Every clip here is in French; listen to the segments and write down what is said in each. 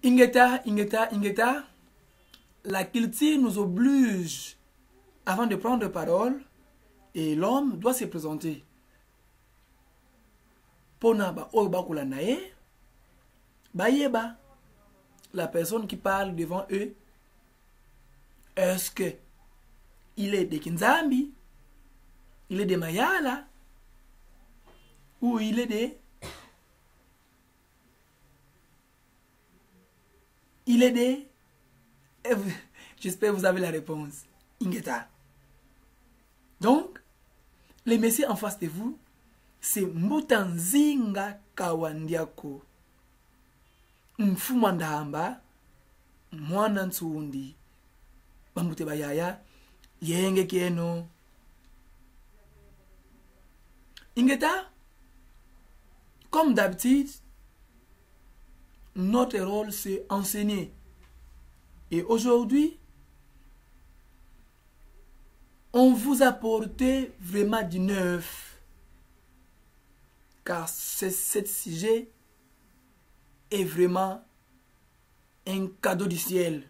Ingeta, la culture nous oblige, avant de prendre parole, et l'homme doit se présenter. Pona ba oba nae, bayeba, la personne qui parle devant eux, est-ce que il est de Kinzambi, il est de Mayala, ou il est de... Il est de... J'espère que vous avez la réponse. Ingeta. Donc, le messieurs en face de vous, c'est Mutanzinga Kawandiako. Mfumandahamba, Mwana Nsundi, Bambute Bayaya, Yenge Kieno. Ingeta, comme d'habitude, notre rôle c'est enseigner. Et aujourd'hui, on vous a apporté vraiment du neuf. Car ce sujet est vraiment un cadeau du ciel.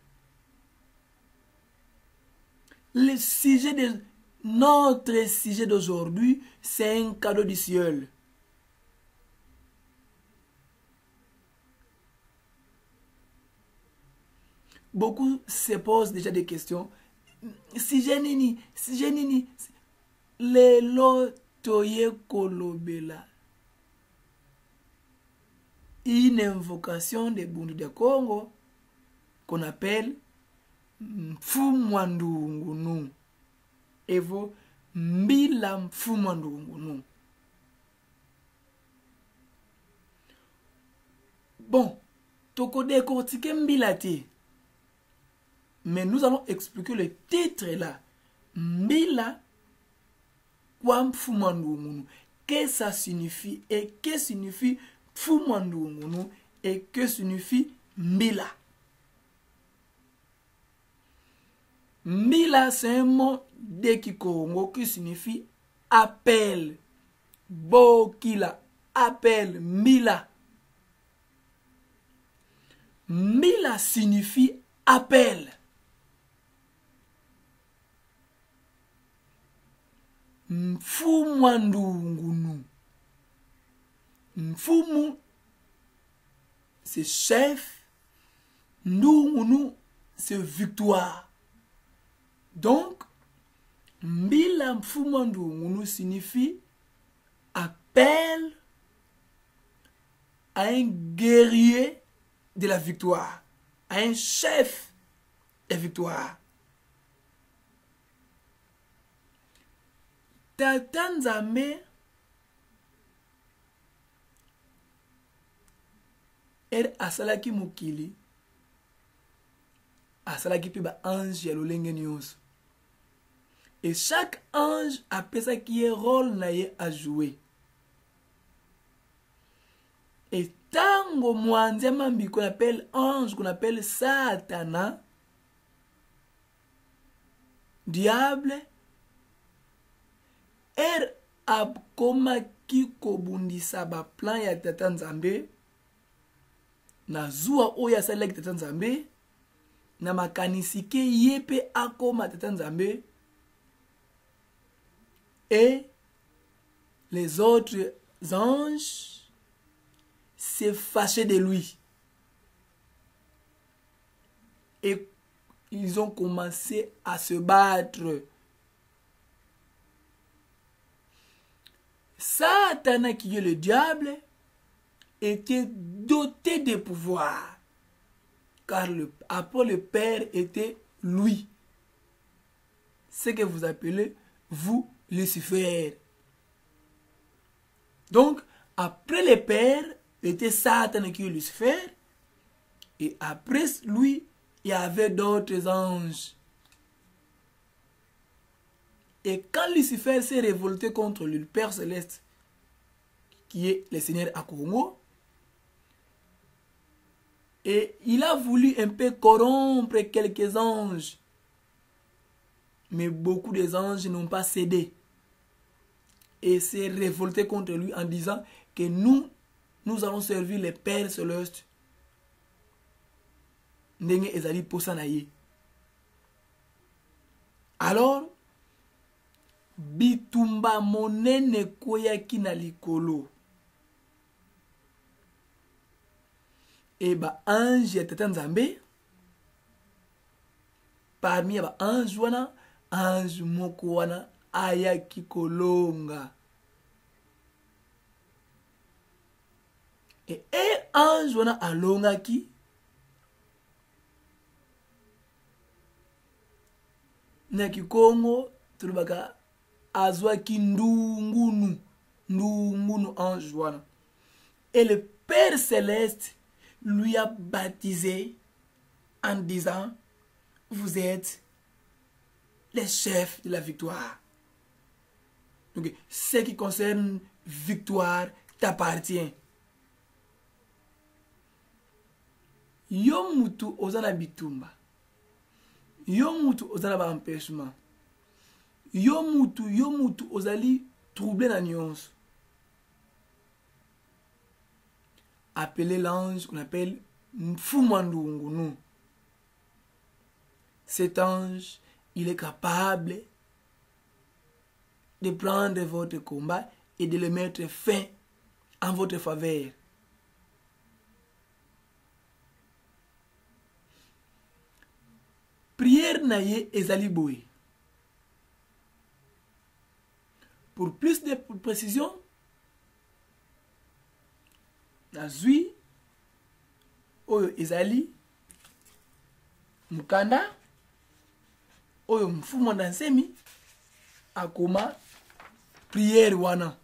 Le sujet de notre sujet d'aujourd'hui, c'est un cadeau du ciel. Beaucoup se posent déjà des questions. Si j'ai nini, le lotoye kolobela. Une invocation de Bundu de Congo qu'on appelle Mfumwandungunu. Evo Mbila Mfumwandungunu. Bon, toko décortiquer Mbilati. Mais nous allons expliquer le titre là. Mbila kwa Mfumwandungunu. Qu'est-ce que ça signifie et que signifie Mfumwandungunu et que signifie Mbila. Mbila, c'est un mot de Kikongo qui signifie appel. Bokila, appel, Mbila. Mbila signifie appel. Mfumwandungunu. Mfumu, c'est chef. Ndungunu, c'est victoire. Donc, Mbila Mfumwandungunu signifie appel à un guerrier de la victoire, à un chef de victoire. Tata Nzambe asalaki mukili, asalaki pe ba ange ya lolenge nyonso. Et chaque ange a ça qui est rôle naye à jouer. Et tango mwanzemambi qu'on appelle ange, qu'on appelle Satana, diable, abkoma kiko bundisa ba plan ya Tata Nzambe, na zua oya salaki Tata Nzambe, na makanisike yepe akoma Tata Nzambe, et les autres anges s'est fâché de lui. Et ils ont commencé à se battre. Satan, qui est le diable, était doté de pouvoir. Car après le Père était lui. Ce que vous appelez, vous, Lucifer. Donc, après le Père, était Satan qui est Lucifer. Et après lui, il y avait d'autres anges. Et quand Lucifer s'est révolté contre le Père Céleste, qui est le Seigneur Akongo, et il a voulu un peu corrompre quelques anges. Mais beaucoup des anges n'ont pas cédé. Et s'est révolté contre lui en disant que nous allons servir le Père Céleste. ndenge ezali posa na ye. Alors bitumba monene koyaki na likolo. Et ba ange ya tata Nzambe, parmi ba ange wana, ange moko wana ayaki kolonga. Et ange wana alongaki, na kikongo tulubaka azwaki ndungunu ange wana. Et le Père Céleste lui a baptisé en disant: vous êtes les chefs de la victoire. Donc, ce qui concerne victoire t'appartient. Yo mutu ozana bitumba. Yo mutu ozana ba empêchement. Yo mutu ozali troublé na nuance. Appelez l'ange qu'on appelle Mfumandungunu. Cet ange, il est capable de prendre votre combat et de le mettre fin en votre faveur. Prière naye ezali boye. Pour plus de précision, nazwi oyo ezali mukanda oyo mfumo na nsemi akoma prière wana.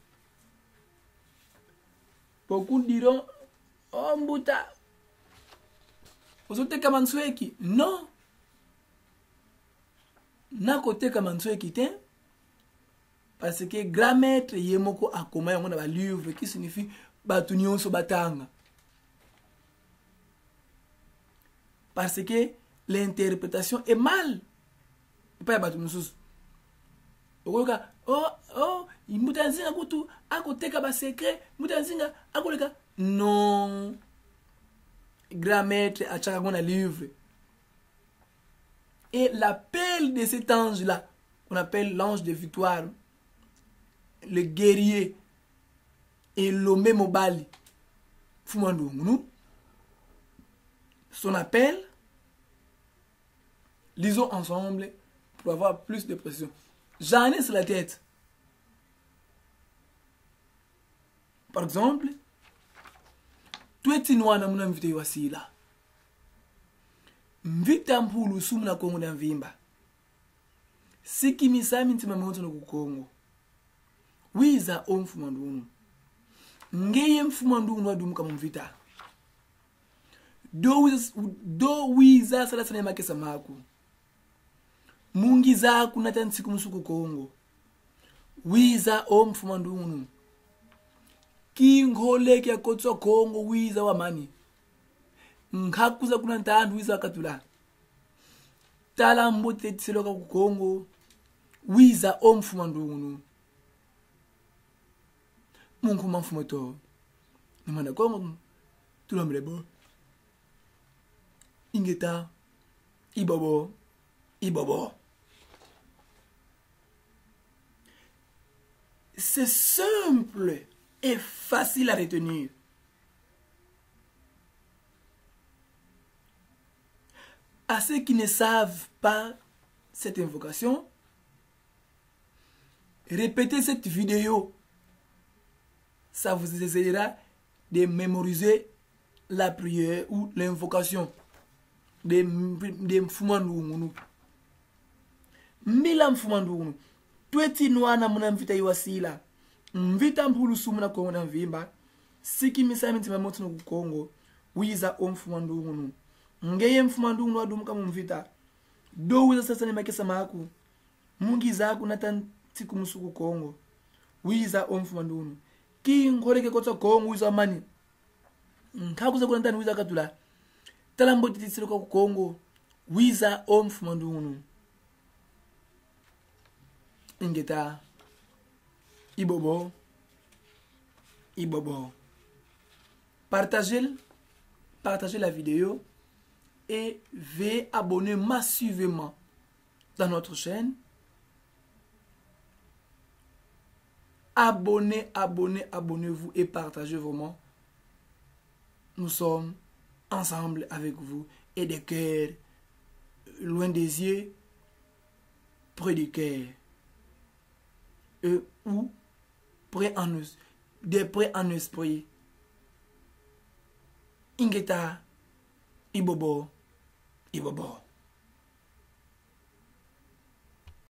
Beaucoup diront: oh mbuta ozoteka mansweki. Non, na koteka mansweki te, parce que grand maître yemoko akoma yango na ba livre qui signifie batu nyonso batanga. Parce que l'interprétation est mal. Pas batu nyonso. Okoka mutanzinga kutu akoteka ba secret, mutanzinga akoleka. Non. Grand maître achaka ngona livre. Et l'appel de cet ange-là, qu'on appelle l'ange de victoire, le guerrier et l'homme mobile, Fumandungunu, son appel, lisons ensemble pour avoir plus de précision. J'en ai sur la tête. Par exemple, tu es tinois na muna invité wasila. Mvita mpulu sumu na Kongo na mvimba. Siki misami ntima meonto na kukongo. Wiza o Mfumandungunu. Ngeye Mfumandungunu wadumu kama mvita. Do wiza sala sana makesa maku. Mungi za kunata nsiku musuku Kongo. Wiza o Mfumandungunu. Kingole kia kotso Kongo wiza wa mani. Nkakuza kuna ntandu wiza katula. Tala mbote tsiloka ku Kongo. Wiza o Mfumandungunu. Mungu mfumoto. Namana Kongo. Tulomlebo. Ingeta. Ibobo. C'est simple et facile à retenir. À ceux qui ne savent pas cette invocation, répétez cette vidéo. Ça vous aidera de mémoriser la prière ou l'invocation de Mfumandungunu. Mila Mfumandungunu. Tweti nwana muna mvita iwasila. Mvita mpulu sumu na Kongo na mvimba. Siki misami ntima moto na kukongo. Wiza o Mfumandungunu. Ngeye Mfumandungunu wadumu kama mvita. Do wiza sasa ni makesa maku. Mungi zaku nata tiku musuku Kongo. Wiza o Mfumandungunu. Ki ngoreke kotsa Kongo wiza mani. Nkakuza kuna ntani wiza katula. Talambo titisiloka ku Kongo. Wiza o Mfumandungunu. Ingeta. Ibobo. Partagez la vidéo et veuillez abonner massivement dans notre chaîne. Abonnez-vous et partagez vraiment. Nous sommes ensemble avec vous et des cœurs loin des yeux, près du cœur. Ou près en esprit. Ingeta, Ibobo.